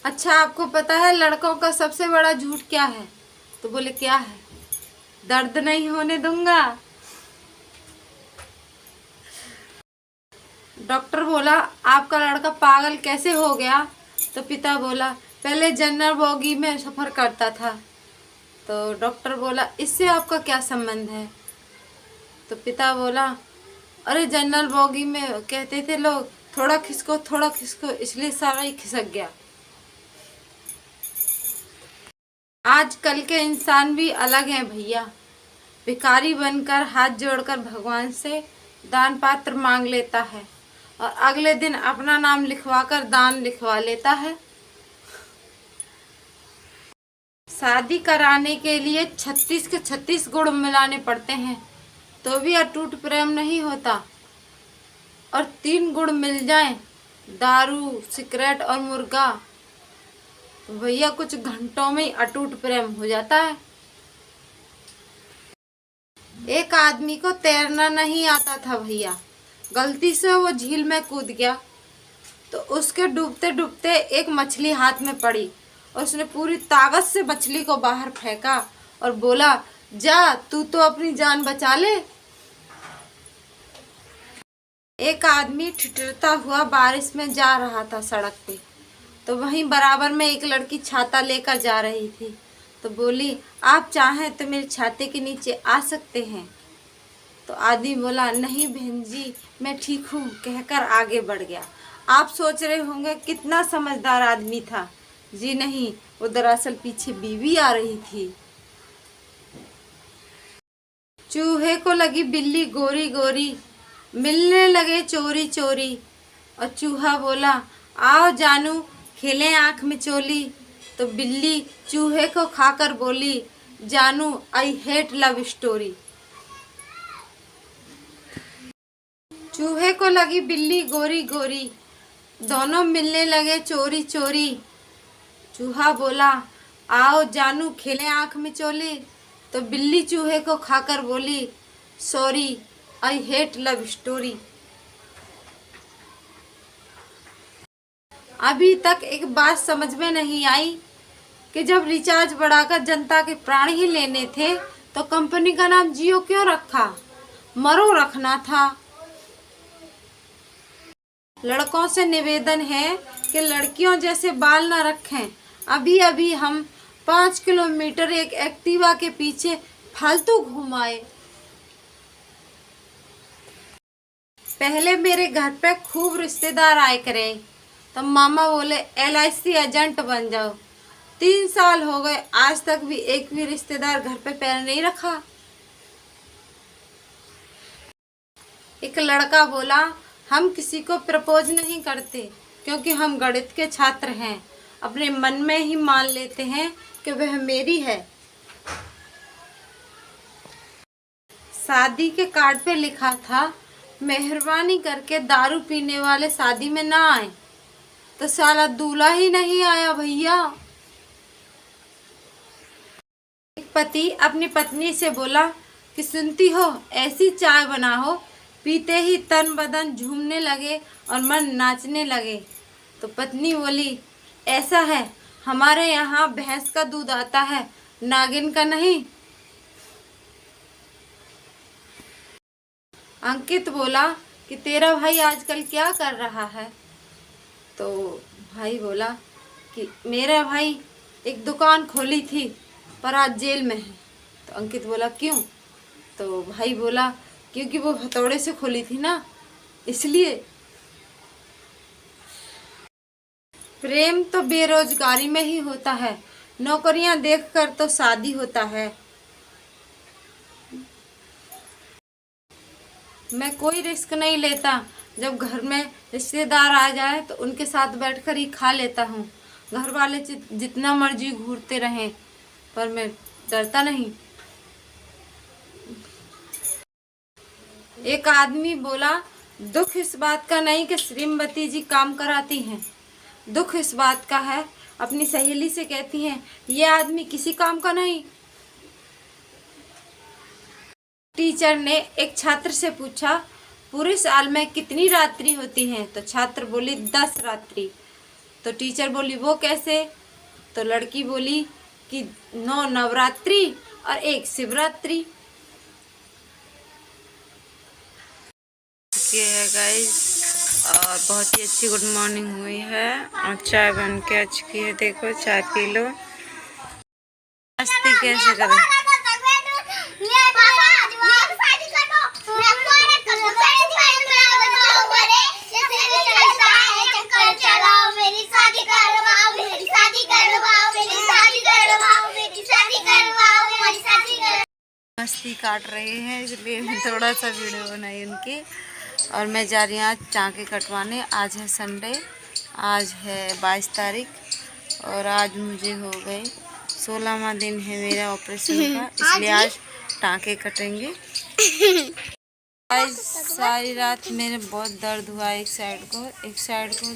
अच्छा, आपको पता है लड़कों का सबसे बड़ा झूठ क्या है? तो बोले क्या है? दर्द नहीं होने दूंगा। डॉक्टर बोला आपका लड़का पागल कैसे हो गया? तो पिता बोला पहले जनरल बोगी में सफर करता था। तो डॉक्टर बोला इससे आपका क्या संबंध है? तो पिता बोला अरे जनरल बोगी में कहते थे लोग थोड़ा खिसको इसलिए सारा ही खिसक गया। आजकल के इंसान भी अलग हैं भैया। भिखारी बनकर हाथ जोड़कर भगवान से दान पात्र मांग लेता है और अगले दिन अपना नाम लिखवाकर दान लिखवा लेता है। शादी कराने के लिए 36 के 36 गुण मिलाने पड़ते हैं तो भी अटूट प्रेम नहीं होता। और 3 गुण मिल जाएं, दारू सिगरेट और मुर्गा, तो भैया कुछ घंटों में ही अटूट प्रेम हो जाता है। एक आदमी को तैरना नहीं आता था भैया, गलती से वो झील में कूद गया तो उसके डूबते डूबते एक मछली हाथ में पड़ी और उसने पूरी ताकत से मछली को बाहर फेंका और बोला जा तू तो अपनी जान बचा ले। एक आदमी ठिठुरता हुआ बारिश में जा रहा था सड़क पे, तो वहीं बराबर में एक लड़की छाता लेकर जा रही थी। तो बोली आप चाहें तो मेरे छाते के नीचे आ सकते हैं। तो आदमी बोला नहीं बहन जी मैं ठीक हूँ कहकर आगे बढ़ गया। आप सोच रहे होंगे कितना समझदार आदमी था। जी नहीं, वो दरअसल पीछे बीवी आ रही थी। चूहे को लगी बिल्ली गोरी गोरी, मिलने लगे चोरी चोरी। और चूहा बोला आओ जानू खेलें आँख में चोली। तो बिल्ली चूहे को खाकर बोली जानू आई हेट लव स्टोरी। चूहे को लगी बिल्ली गोरी गोरी, दोनों मिलने लगे चोरी चोरी। चूहा बोला आओ जानू खेलें आँख में चोली। तो बिल्ली चूहे को खाकर बोली sorry I hate love story. अभी तक एक बात समझ में नहीं आई कि जब रिचार्ज बढ़ाकर जनता के प्राण ही लेने थे तो कंपनी का नाम जियो क्यों रखा? मरो रखना था। लड़कों से निवेदन है कि लड़कियों जैसे बाल न रखें। अभी अभी हम 5 किलोमीटर एक एक्टिवा के पीछे फालतू घुमाए। पहले मेरे घर पे खूब रिश्तेदार आए करे तो मामा बोले LIC एजेंट बन जाओ। 3 साल हो गए आज तक भी एक भी रिश्तेदार घर पे पैर नहीं रखा। एक लड़का बोला हम किसी को प्रपोज नहीं करते क्योंकि हम गणित के छात्र हैं, अपने मन में ही मान लेते हैं कि वह मेरी है। शादी के कार्ड पे लिखा था मेहरबानी करके दारू पीने वाले शादी में ना आए। तो साला दूल्हा ही नहीं आया भैया। एक पति अपनी पत्नी से बोला कि सुनती हो ऐसी चाय बनाओ, पीते ही तन बदन झूमने लगे और मन नाचने लगे। तो पत्नी बोली ऐसा है हमारे यहाँ भैंस का दूध आता है नागिन का नहीं। अंकित बोला कि तेरा भाई आजकल क्या कर रहा है? तो भाई बोला कि मेरा भाई एक दुकान खोली थी पर आज जेल में है। तो अंकित बोला क्यों? तो भाई बोला क्योंकि वो हथौड़े से खोली थी ना इसलिए। प्रेम तो बेरोजगारी में ही होता है, नौकरियां देखकर तो शादी होता है। मैं कोई रिस्क नहीं लेता, जब घर में रिश्तेदार आ जाए तो उनके साथ बैठकर ही खा लेता हूँ। घर वाले जितना मर्जी घूरते रहें पर मैं डरता नहीं। एक आदमी बोला दुख इस बात का नहीं कि श्रीमती जी काम कराती हैं, दुख इस बात का है अपनी सहेली से कहती हैं ये आदमी किसी काम का नहीं। टीचर ने एक छात्र से पूछा पूरे साल में कितनी रात्रि होती हैं? तो छात्र बोली 10 रात्रि। तो टीचर बोली वो कैसे? तो लड़की बोली कि 9 नवरात्रि और 1 शिवरात्रि। ये है गाइस, और बहुत ही अच्छी गुड मॉर्निंग हुई है और चाय बन के आ चुकी है। देखो चाय पी लो। मस्ती कैसे करें? मस्ती काट रहे हैं, इसलिए मैं थोड़ा सा वीडियो बनाई उनकी। और मैं जा रही हूँ आज टाँके कटवाने। आज है संडे, आज है 22 तारीख और आज मुझे हो गए 16वां दिन है मेरा ऑपरेशन का, इसलिए आज टाँके कटेंगे। आज सारी रात मेरे बहुत दर्द हुआ, एक साइड को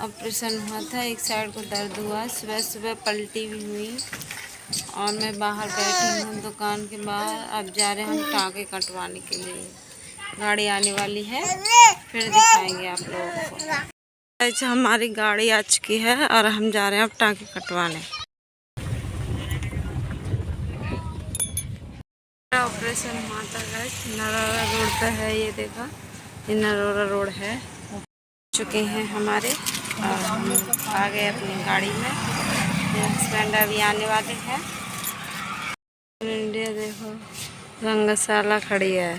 ऑपरेशन हुआ था, एक साइड को दर्द हुआ। सुबह सुबह पलटी भी हुई और मैं बाहर बैठी हूँ दुकान के बाहर। अब जा रहे हैं हम टाँके कटवाने के लिए, गाड़ी आने वाली है, फिर दिखाएंगे आप लोगों को। अच्छा, हमारी गाड़ी आ चुकी है और हम जा रहे हैं अब टाँके कटवाने। ऑपरेशन हुआ था गाइस, नरोरा रोड पे है, ये देखा, ये नरोरा रोड है। चुके हैं हमारे और हम आ गए अपनी गाड़ी में। हस्बैंड अभी आने वाले हैं। इंडिया देखो, रंगशाला खड़ी है।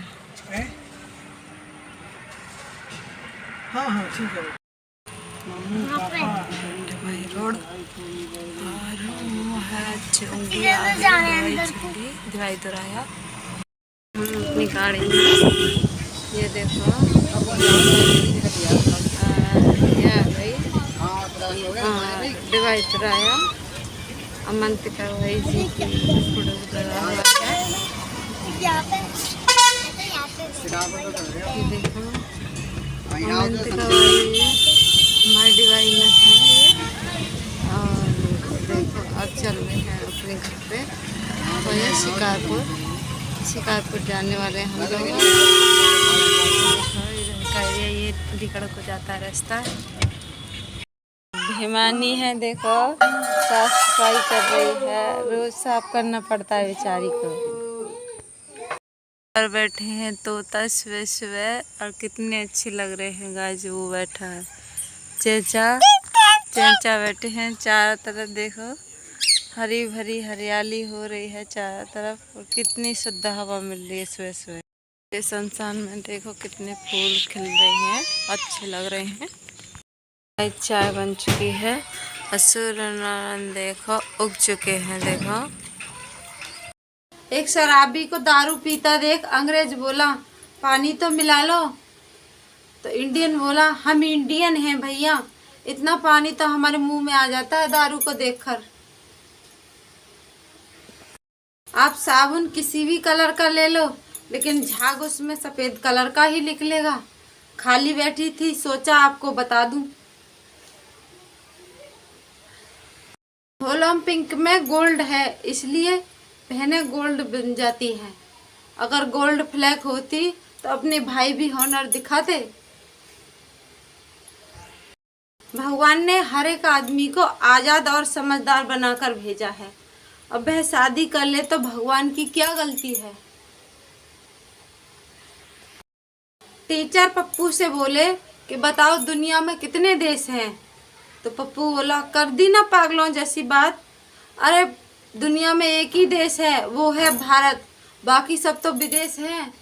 हाँ ठीक है। रोड और वो है चुंगी, दिवाई दोराया। हम अपनी गाड़ी में, ये देखो दिवाई दोराया। अमंतिका भाई जी की फोटो लगा हुआ है। ये देखो अमंतिका भाई हमारी डिवाई में है ये। और देखो अब चल रहे हैं अपने घर पे, तो ये शिकारपुर जाने वाले हैं हम लोग। ये लिकड़ को जाता है रास्ता। हिमानी है, देखो साफ सफाई कर रही है, रोज साफ करना पड़ता है बेचारी को। और बैठे हैं तोता सुबह सुबह, और कितने अच्छे लग रहे हैं गाइस। वो बैठा है चेंचा बैठे हैं। चारों तरफ देखो हरी भरी हरियाली हो रही है चारों तरफ, और कितनी शुद्ध हवा मिल रही है सुबह सुबह। ये संसान में देखो कितने फूल खिल रहे हैं, अच्छे लग रहे हैं। चाय बन चुकी है, सूर्य देखो उग चुके हैं। देखो एक शराबी को दारू पीता देख अंग्रेज बोला पानी तो मिला लो, तो इंडियन बोला हम इंडियन हैं भैया, इतना पानी तो हमारे मुंह में आ जाता है दारू को देखकर। आप साबुन किसी भी कलर का ले लो, लेकिन झाग उसमें सफेद कलर का ही निकलेगा। खाली बैठी थी, सोचा आपको बता दूं। ओलंपिक में गोल्ड है, इसलिए बहनें गोल्ड बन जाती हैं। अगर गोल्ड फ्लैग होती तो अपने भाई भी हॉनर दिखाते। भगवान ने हर एक आदमी को आजाद और समझदार बनाकर भेजा है। अब वह शादी कर ले तो भगवान की क्या गलती है। टीचर पप्पू से बोले कि बताओ दुनिया में कितने देश हैं, तो पप्पू बोला कर दी ना पागलों जैसी बात, अरे दुनिया में एक ही देश है, वो है भारत, बाकी सब तो विदेश हैं।